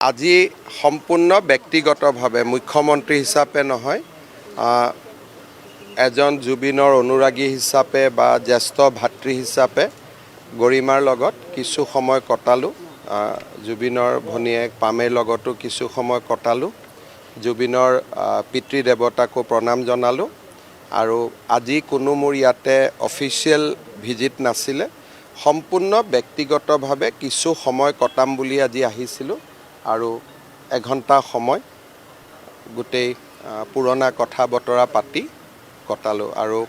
আজি সম্পূৰ্ণ ব্যক্তিগতভাৱে মুখ্যমন্ত্ৰী হিচাপে নহয় এজন জুবিনৰ অনুৰাগী হিচাপে বা জ্যেষ্ঠ ভাতৃ হিচাপে গৰিমাৰ লগত কিছু সময় কটালোঁ জুবিনৰ ভনীয়েক পামেৰ লগতো কিছু সময় কটালোঁ জুবিনৰ পিতৃ দেৱতাকো প্ৰণাম জনালোঁ আৰু আজি কোনো মোৰ ইয়াতে অফিচিয়েল ভিজিট নাছিলে সম্পূৰ্ণ ব্যক্তিগতভাৱে কিছু সময় কটাম বুলি আজি আহিছিলোঁ আৰু এঘণ্টা সময় গোটেই পুৰণা কথা বতৰা পাতি কটালোঁ আৰু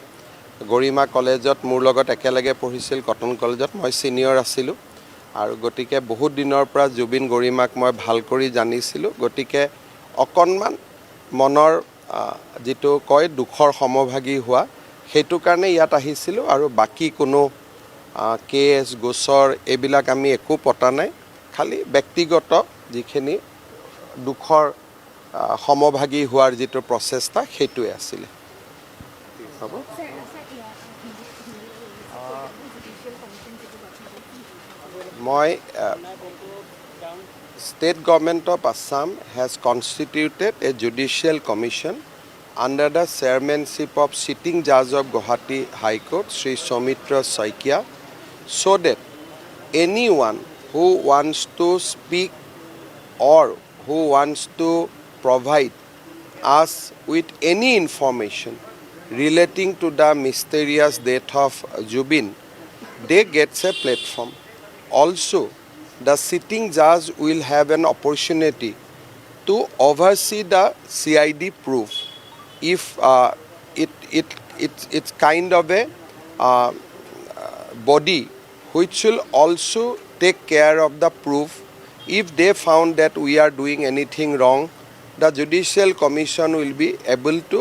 গৰিমা কলেজত মোৰ লগত একেলগে পঢ়িছিল কটন কলেজত মই সিনিয়ৰ আছিলোঁ আৰু গতিকে বহুত দিনৰ পৰা জুবিন গৰিমাক মই ভাল কৰি জানিছিলোঁ গতিকে অকণমান মনৰ যিটো কয় দুখৰ সমভাগী হোৱা সেইটো কাৰণে ইয়াত আহিছিলোঁ আৰু বাকী কোনো কেছ গোচৰ এইবিলাক আমি একো পতা নাই খালি ব্যক্তিগত যিখিনি দুখৰ সমভাগী হোৱাৰ যিটো প্ৰচেষ্টা সেইটোৱে আছিলে হ'ব মই State Government of Assam has constituted a judicial commission under the chairmanship of sitting judge of Guwahati High Court, Sri Soumitra Saikia, so that anyone who wants to speak or who wants to provide us with any information relating to the mysterious death of Jubin, they gets a platform. Also, the sitting judge will have an opportunity to oversee the CID proof if it's kind of a body which will also take care of the proof. If they found that we are doing anything wrong, the Judicial Commission will be able to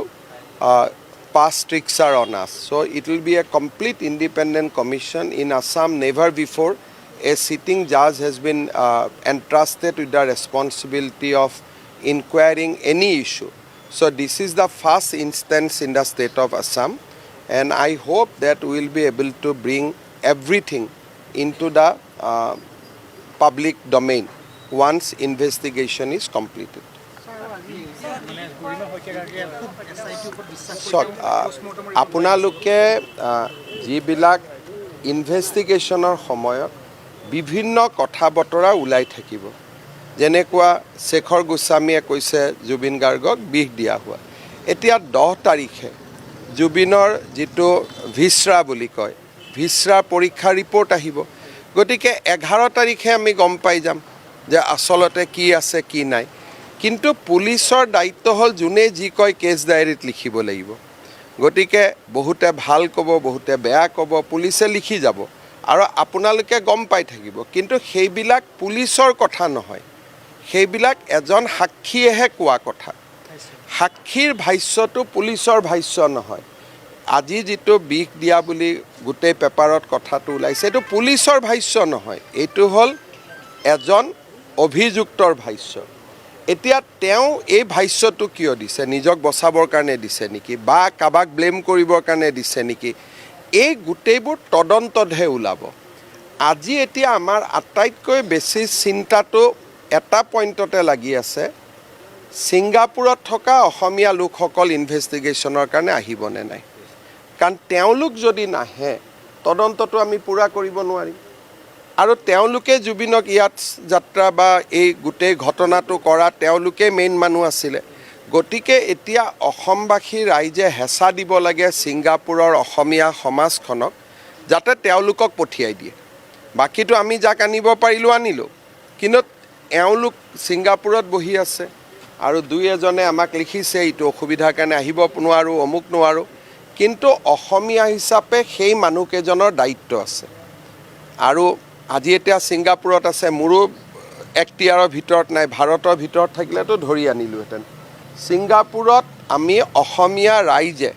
pass stricture on us. So it will be a complete independent commission. In Assam, never before a sitting judge has been entrusted with the responsibility of inquiring any issue. So this is the first instance in the state of Assam, and I hope that we will be able to bring everything into the public domain once investigation is completed. আপোনালোকে যিবিলাক ইনভেষ্টিগেশ্যনৰ সময়ত বিভিন্ন কথা বতৰা ওলাই থাকিব যেনেকুৱা শেখৰ গোস্বামীয়ে কৈছে জুবিন গাৰ্গক বিষ দিয়া হোৱা এতিয়া 10 তাৰিখে জুবিনৰ যিটো ভিছৰা বুলি কয় ভিছৰা পৰীক্ষা ৰিপৰ্ট আহিব গতিকে 11 তাৰিখে আমি গম পাই যাম যে আসলতে কি আছে কি নাই কিন্তু পুলিচৰ দায়িত্ব হ'ল যোনে যি কয় কেছ ডায়েৰীত লিখিব লাগিব গতিকে বহুতে ভাল ক'ব বহুতে বেয়া ক'ব পুলিচে লিখি যাব আৰু আপোনালোকে গম পাই থাকিব কিন্তু সেইবিলাক পুলিচৰ কথা নহয় সেইবিলাক এজন সাক্ষীয়েহে কোৱা কথা সাক্ষীৰ ভাষ্যটো পুলিচৰ ভাষ্য নহয় আজি যিটো বিষ দিয়া বুলি গোটেই পেপাৰত কথাটো ওলাইছে এইটো পুলিচৰ ভাষ্য নহয় এইটো হ'ল এজন অভিযুক্তৰ ভাষ্য এতিয়া তেওঁ এই ভাষ্যটো কিয় দিছে নিজক বচাবৰ কাৰণে দিছে নেকি বা কাবাক ব্লেম কৰিবৰ কাৰণে দিছে নেকি এই গোটেইবোৰ তদন্ততহে ওলাব আজি এতিয়া আমাৰ আটাইতকৈ বেছি চিন্তাটো এটা পইণ্টতে লাগি আছে ছিংগাপুৰত থকা অসমীয়া লোকসকল ইনভেষ্টিগেশ্যনৰ কাৰণে আহিবনে নাই কাৰণ তেওঁলোক যদি নাহে তদন্তটো আমি পূৰা কৰিব নোৱাৰিম আৰু তেওঁলোকে জুবিনক ইয়াত যাত্ৰা বা এই গোটেই ঘটনাটো কৰা তেওঁলোকে মেইন মানুহ আছিলে গতিকে এতিয়া অসমবাসী ৰাইজে হেঁচা দিব লাগে ছিংগাপুৰৰ অসমীয়া সমাজখনক যাতে তেওঁলোকক পঠিয়াই দিয়ে বাকীটো আমি যাক আনিব পাৰিলোঁ আনিলোঁ কিন্তু এওঁলোক ছিংগাপুৰত বহি আছে আৰু দুই এজনে আমাক লিখিছে এইটো অসুবিধাৰ কাৰণে আহিব নোৱাৰোঁ অমুক নোৱাৰোঁ কিন্তু অসমীয়া হিচাপে সেই মানুহকেইজনৰ দায়িত্ব আছে আৰু আজি এতিয়া ছিংগাপুৰত আছে মোৰো এক্টিয়াৰৰ ভিতৰত নাই ভাৰতৰ ভিতৰত থাকিলেতো ধৰি আনিলোহেঁতেন ছিংগাপুৰত আমি অসমীয়া ৰাইজে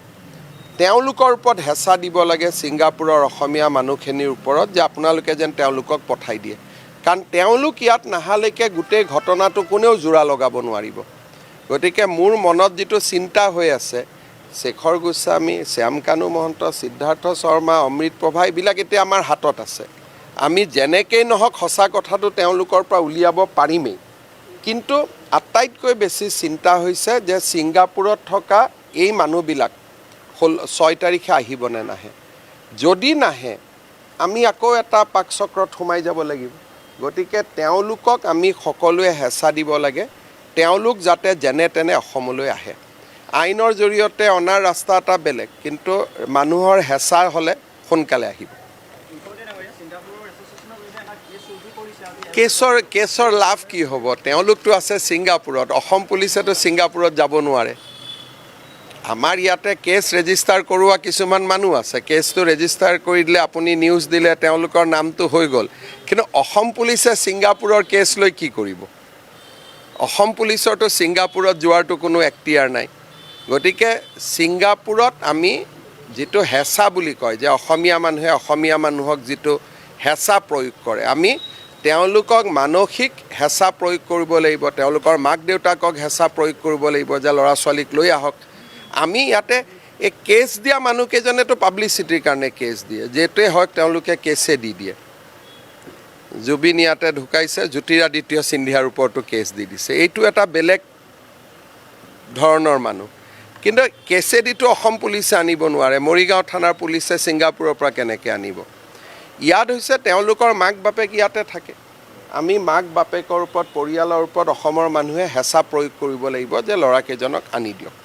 তেওঁলোকৰ ওপৰত হেঁচা দিব লাগে ছিংগাপুৰৰ অসমীয়া মানুহখিনিৰ ওপৰত যে আপোনালোকে যেন তেওঁলোকক পঠাই দিয়ে কাৰণ তেওঁলোক ইয়াত নাহালৈকে গোটেই ঘটনাটো কোনেও জোৰা লগাব নোৱাৰিব গতিকে মোৰ মনত যিটো চিন্তা হৈ আছে শেখৰ গোস্বামী শ্যামকানু মহন্ত সিদ্ধাৰ্থ শৰ্মা অমৃত প্ৰভা এইবিলাক এতিয়া আমাৰ হাতত আছে আমি যেনেকৈ নহওক সঁচা কথাটো তেওঁলোকৰ পৰা উলিয়াব পাৰিমেই কিন্তু আটাইতকৈ বেছি চিন্তা হৈছে যে ছিংগাপুৰত থকা এই মানুহবিলাক 6 তাৰিখে আহিব নে নাহে। যদি নাহে আমি আকৌ এটা পাকচক্ৰত সোমাই যাব লাগিব। গতিকে তেওঁলোকক আমি সকলোৱে হেঁচা দিব লাগে, তেওঁলোক যাতে যেনে তেনে অসমলৈ আহে। আইনৰ জৰিয়তে অনাৰ ৰাস্তা এটা বেলেগ, কিন্তু মানুহৰ হেঁচা হ'লে সোনকালে আহিব। কেছৰ লাভ কি হ'ব? তেওঁলোকতো আছে ছিংগাপুৰত, অসম পুলিচেতো ছিংগাপুৰত যাব নোৱাৰে। আমাৰ ইয়াতে কেছ ৰেজিষ্টাৰ কৰোৱা কিছুমান মানুহ আছে, কেছটো ৰেজিষ্টাৰ কৰি দিলে আপুনি নিউজ দিলে তেওঁলোকৰ নামটো হৈ গ'ল, কিন্তু অসম পুলিচে ছিংগাপুৰৰ কেছ লৈ কি কৰিব? অসম পুলিচৰতো ছিংগাপুৰত যোৱাৰতো কোনো এখতিয়াৰ নাই। গতিকে ছিংগাপুৰত আমি যিটো হেঁচা বুলি কয় যে অসমীয়া মানুহে অসমীয়া মানুহক যিটো হেঁচা প্ৰয়োগ কৰে, আমি তেওঁলোকক মানসিক হেঁচা প্ৰয়োগ কৰিব লাগিব, তেওঁলোকৰ মাক দেউতাকক হেঁচা প্ৰয়োগ কৰিব লাগিব যে ল'ৰা ছোৱালীক লৈ আহক। আমি ইয়াতে এই কেছ দিয়া মানুহকেইজনেতো পাব্লিচিটিৰ কাৰণে কেছ দিয়ে, যিটোৱে হওক তেওঁলোকে কেছে দি দিয়ে। জুবিন ইয়াতে ঢুকাইছে, জ্যোতিৰাদিত্য সিন্ধিয়াৰ ওপৰতো কেছ দি দিছে। এইটো এটা বেলেগ ধৰণৰ মানুহ, কিন্তু কেছেদিতো অসম পুলিচে আনিব নোৱাৰে। মৰিগাঁও থানাৰ পুলিচে ছিংগাপুৰৰ পৰা কেনেকৈ আনিব? ইয়াত হৈছে তেওঁলোকৰ মাক বাপেক ইয়াতে থাকে। আমি মাক বাপেকৰ ওপৰত, পৰিয়ালৰ ওপৰত অসমৰ মানুহে হেঁচা প্ৰয়োগ কৰিব লাগিব যে ল'ৰাকেইজনক আনি দিয়ক।